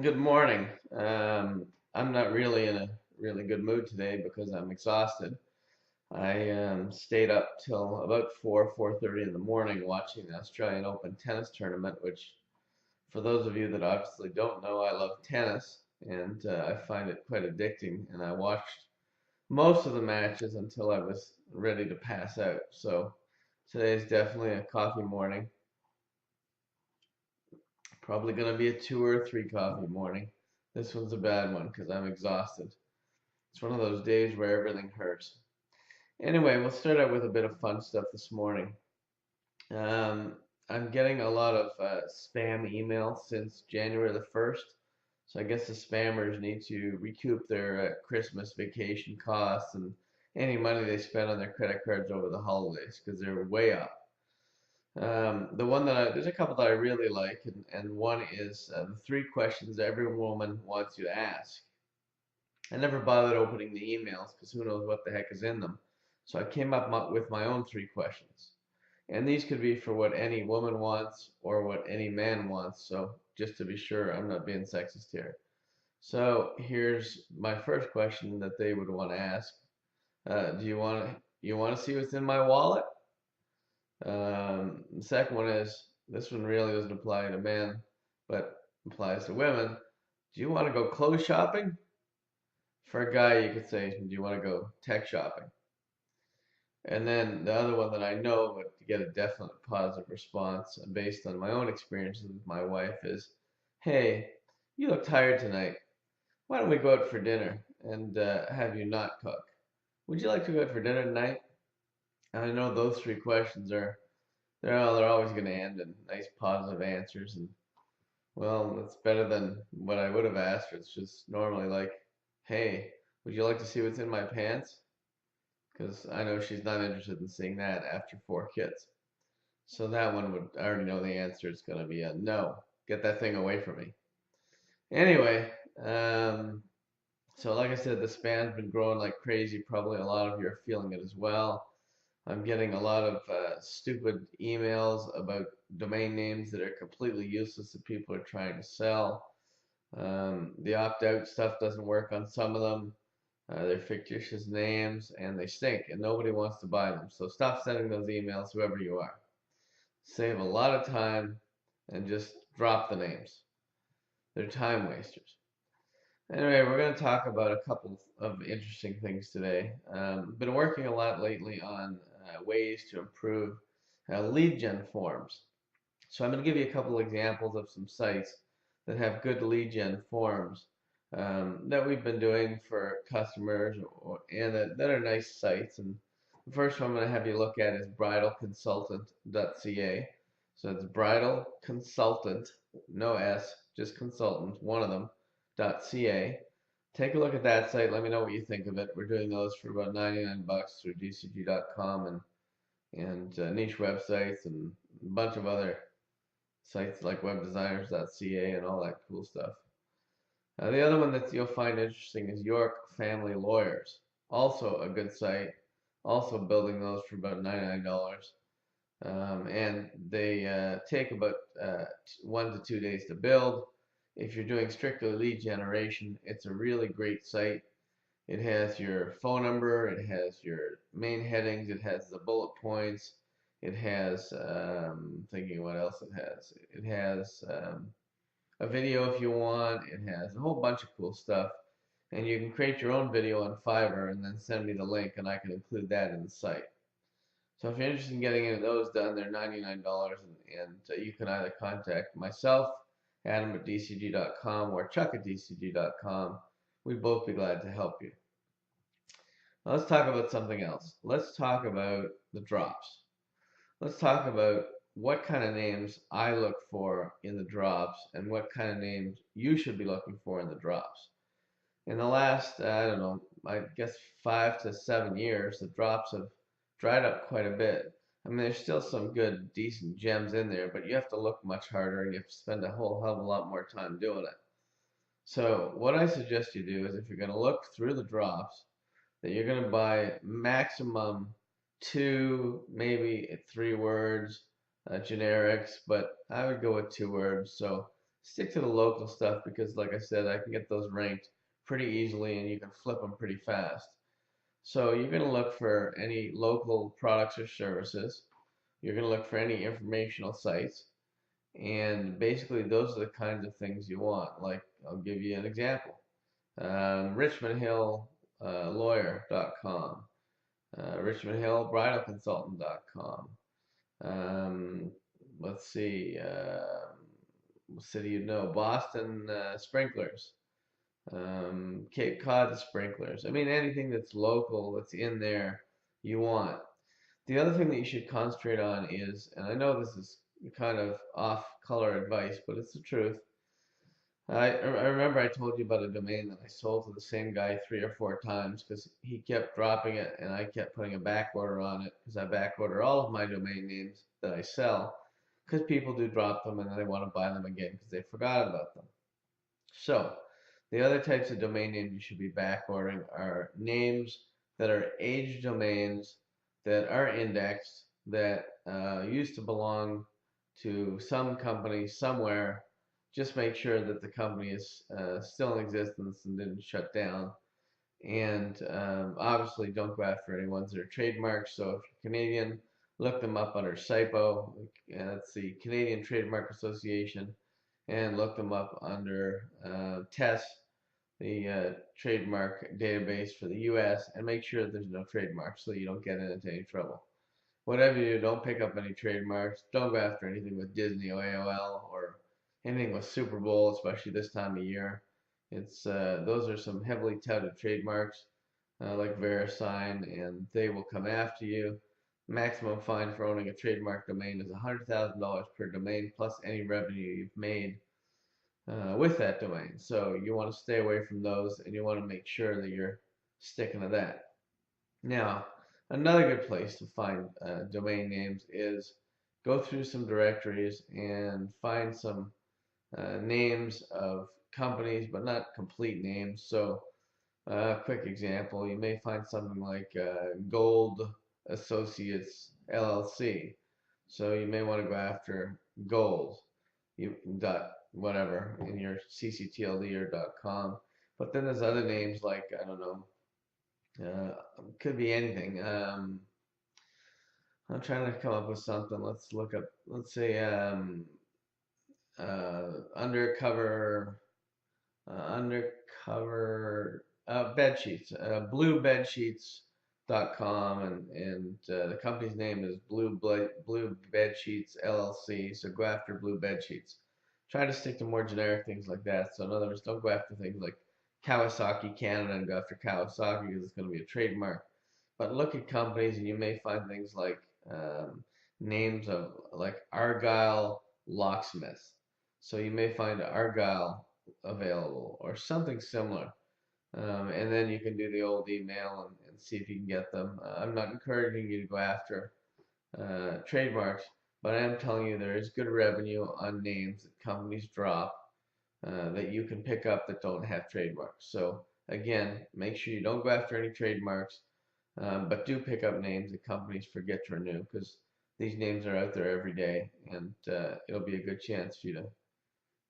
Good morning. I'm not really in a really good mood today because I'm exhausted. I stayed up till about 4:30 in the morning watching the Australian Open tennis tournament, which, for those of you that obviously don't know, I love tennis and I find it quite addicting. And I watched most of the matches until I was ready to pass out. So today is definitely a coffee morning. Probably going to be a two or three coffee morning. This one's a bad one because I'm exhausted. It's one of those days where everything hurts. Anyway, we'll start out with a bit of fun stuff this morning. Um, I'm getting a lot of spam emails since January the 1st. So I guess the spammers need to recoup their Christmas vacation costs and any money they spent on their credit cards over the holidays because they're way up. The one there's a couple that I really like, and one is the three questions every woman wants you to ask. I never bothered opening the emails because who knows what the heck is in them. So I came up with my own three questions. And these could be for what any woman wants or what any man wants. So just to be sure, I'm not being sexist here. So here's my first question that they would want to ask. Do you want to see what's in my wallet? The second one is this one really doesn't apply to men, but applies to women. Do you want to go clothes shopping? For a guy, you could say, do you want to go tech shopping? And then the other one that I know would get a definite positive response based on my own experiences with my wife is, hey, you look tired tonight. Why don't we go out for dinner and have you not cook? Would you like to go out for dinner tonight? And I know those three questions they're always going to end in nice positive answers, and well, it's better than what I would have asked. It's just normally like, hey, would you like to see what's in my pants? Because I know she's not interested in seeing that after four kids. So that one would, I already know the answer is going to be a no. Get that thing away from me. Anyway, um, so like I said, the spam's been growing like crazy. Probably a lot of you are feeling it as well. I'm getting a lot of stupid emails about domain names that are completely useless that people are trying to sell. The opt-out stuff doesn't work on some of them. They're fictitious names and they stink and nobody wants to buy them. So stop sending those emails, whoever you are. Save a lot of time and just drop the names. They're time wasters. Anyway, we're going to talk about a couple of interesting things today. Been working a lot lately on ways to improve lead gen forms. So I'm going to give you a couple examples of some sites that have good lead gen forms that we've been doing for customers and that are nice sites. And the first one I'm going to have you look at is bridalconsultant.ca. So it's bridal consultant, no S, just consultant, one of them, .ca. Take a look at that site. Let me know what you think of it. We're doing those for about 99 bucks through dcg.com and niche websites and a bunch of other sites like webdesigners.ca and all that cool stuff. The other one that you'll find interesting is York Family Lawyers. Also a good site. Also building those for about $99. And they take about 1 to 2 days to build. If you're doing strictly lead generation, it's a really great site. It has your phone number, it has your main headings, it has the bullet points, it has, thinking what else it has. It has a video if you want, it has a whole bunch of cool stuff. And you can create your own video on Fiverr and then send me the link and I can include that in the site. So if you're interested in getting any of those done, they're $99 and you can either contact myself, Adam at dcg.com, or Chuck at dcg.com. We'd both be glad to help you. Now let's talk about something else. Let's talk about the drops. Let's talk about what kind of names I look for in the drops and what kind of names you should be looking for in the drops. In the last, I don't know, I guess 5 to 7 years, the drops have dried up quite a bit. I mean, there's still some good, decent gems in there, but you have to look much harder and you have to spend a whole hell of a lot more time doing it. So what I suggest you do is if you're going to look through the drops, that you're going to buy maximum two, maybe 3 words, generics, but I would go with 2 words. So stick to the local stuff because, like I said, I can get those ranked pretty easily and you can flip them pretty fast. So you're going to look for any local products or services. You're going to look for any informational sites. And basically, those are the kinds of things you want. Like, I'll give you an example. RichmondHillLawyer.com, RichmondHillBridalConsultant.com. Let's see, what city you know? Boston Sprinklers, Cape Cod Sprinklers. I mean, anything that's local, that's in there, you want. The other thing that you should concentrate on is, and I know this is kind of off color advice, but it's the truth. I remember I told you about a domain that I sold to the same guy 3 or 4 times because he kept dropping it and I kept putting a back order on it because I back order all of my domain names that I sell because people do drop them and then they want to buy them again because they forgot about them. So the other types of domain names you should be back ordering are names that are age domains that are indexed that used to belong to some company somewhere. Just make sure that the company is still in existence and didn't shut down. And obviously, don't go after any ones that are trademarks. So if you're Canadian, look them up under CIPO. That's the Canadian Trademark Association, and look them up under TESS, the trademark database for the U.S., and make sure that there's no trademarks so you don't get into any trouble. Whatever you do, don't pick up any trademarks. Don't go after anything with Disney or AOL or anything with Super Bowl, especially this time of year. It's those are some heavily touted trademarks like VeriSign, and they will come after you. Maximum fine for owning a trademark domain is $100,000 per domain plus any revenue you've made with that domain. So you want to stay away from those, and you want to make sure that you're sticking to that. Now, another good place to find domain names is go through some directories and find some names of companies, but not complete names. So, quick example, you may find something like Gold Associates LLC. So you may want to go after Gold, dot whatever in your cctld or .com. But then there's other names like, I don't know, could be anything. I'm trying to come up with something. Let's look up. Let's say undercover bed sheets. Bluebedsheets.com, and the company's name is Blue Bed Sheets LLC. So go after Blue Bed Sheets. Try to stick to more generic things like that. So in other words, don't go after things like Kawasaki Canada and go after Kawasaki because it's going to be a trademark. But look at companies and you may find things like names of like Argyle Locksmith. So you may find Argyle available or something similar. And then you can do the old email and see if you can get them. I'm not encouraging you to go after trademarks, but I am telling you there is good revenue on names that companies drop that you can pick up that don't have trademarks. So again, make sure you don't go after any trademarks, but do pick up names that companies forget to renew because these names are out there every day, and it'll be a good chance for you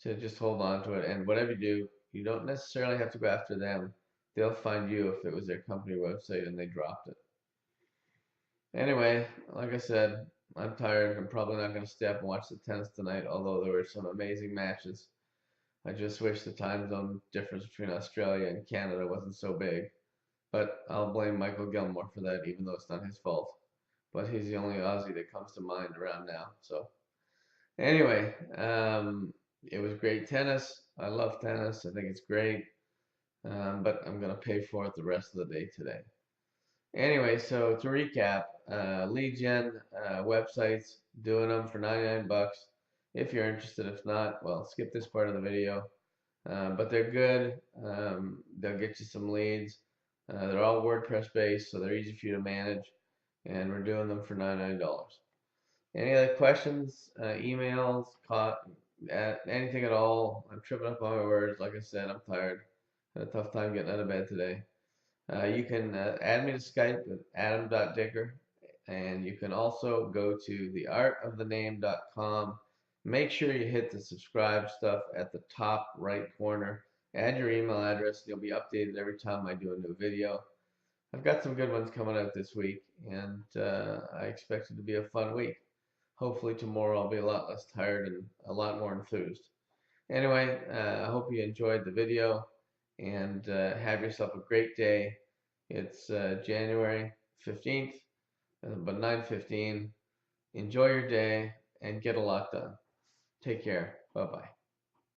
to just hold on to it. And whatever you do, you don't necessarily have to go after them. They'll find you if it was their company website and they dropped it. Anyway, like I said, I'm tired. I'm probably not going to stay up and watch the tennis tonight, although there were some amazing matches. I just wish the time zone difference between Australia and Canada wasn't so big. But I'll blame Michael Gilmore for that, even though it's not his fault. But he's the only Aussie that comes to mind around now. So anyway, it was great tennis. I love tennis. I think it's great. But I'm going to pay for it the rest of the day today. Anyway, so to recap, lead gen websites, doing them for 99 bucks. If you're interested, if not, well, skip this part of the video. But they're good. They'll get you some leads. They're all WordPress based, so they're easy for you to manage. And we're doing them for $99. Any other questions, emails, anything at all? I'm tripping up on my words. Like I said, I'm tired. Had a tough time getting out of bed today. You can add me to Skype at adam.dicker, and you can also go to theartofthename.com, Make sure you hit the subscribe stuff at the top right corner. Add your email address. You'll be updated every time I do a new video. I've got some good ones coming out this week, and I expect it to be a fun week. Hopefully tomorrow I'll be a lot less tired and a lot more enthused. Anyway, I hope you enjoyed the video, and have yourself a great day. It's January 15th, but 9:15. Enjoy your day and get a lot done. Take care. Bye-bye.